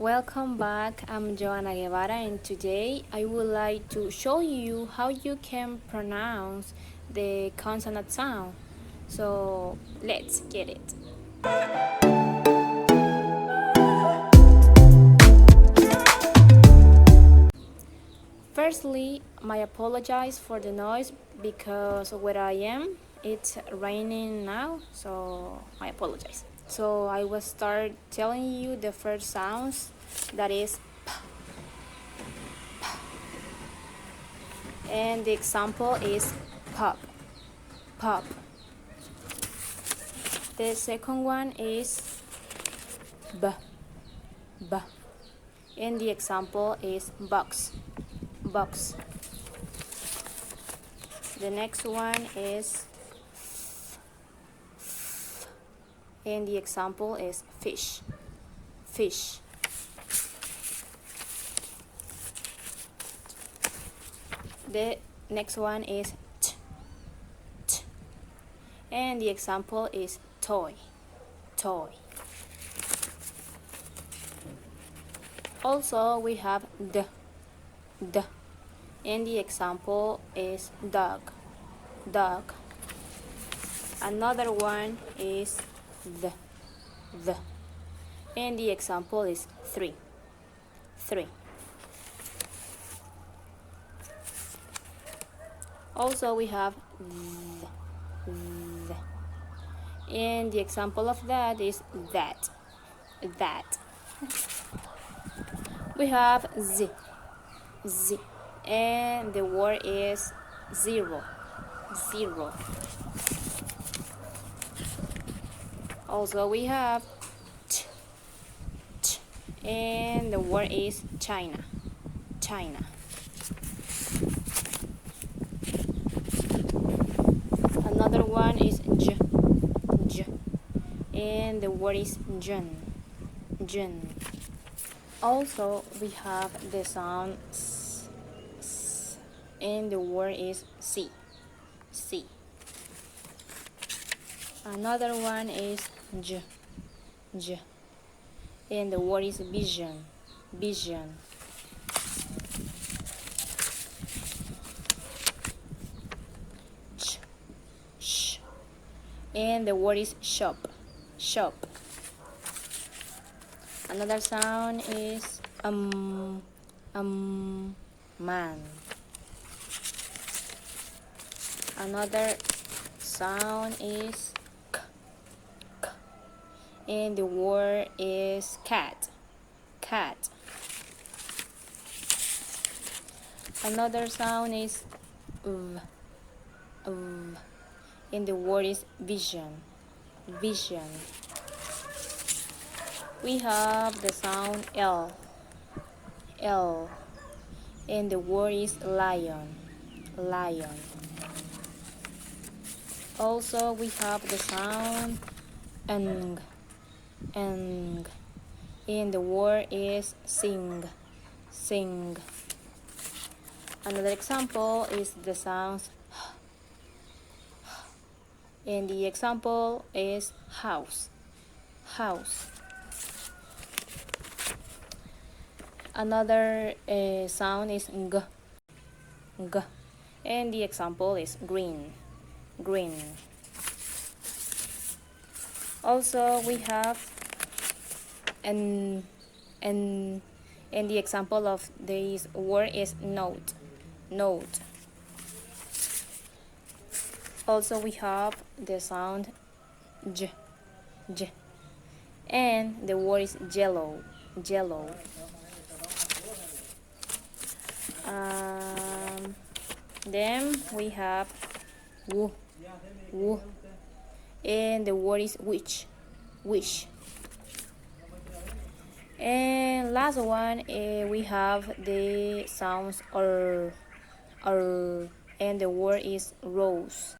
Welcome back, I'm Joanna Guevara and today I would like to show you how you can pronounce the consonant sound. So let's get it. Firstly, my apologize for the noise because where I am it's raining now, so I apologize. So I will start telling you the first sounds, that is p, and the example is pop, pop. The second one is b, b, and the example is box, box. The next one is f, and the example is fish, fish. The next one is t, t, and the example is toy, toy. Also we have d, d, and the example is dog, dog. Another one is the, and the example is three, three. Also we have th, and the example of that is that, that. We have z, z, and the word is zero, zero. Also we have t, t, and the word is China, China. Another one is j, j, and the word is jun, jun. Also we have the sound s, s, and the word is see, see. Another one is j, j, and the word is vision, vision. Ch, sh, and the word is shop, shop. Another sound is man. Another sound is k, k, and the word is cat, cat. Another sound is v, v, and the word is vision, vision. We have the sound L, L, and the word is lion, lion. Also we have the sound ng, ng, and the word is sing, sing. Another example is the sound and the example is house, house. Another sound is g, g, and the example is green, green. Also we have and the example of this word is note, note. Also we have the sound j, j, and the word is yellow, yellow. Then we have woo, woo, and the word is wish, wish. And last one we have the sounds and the word is rose,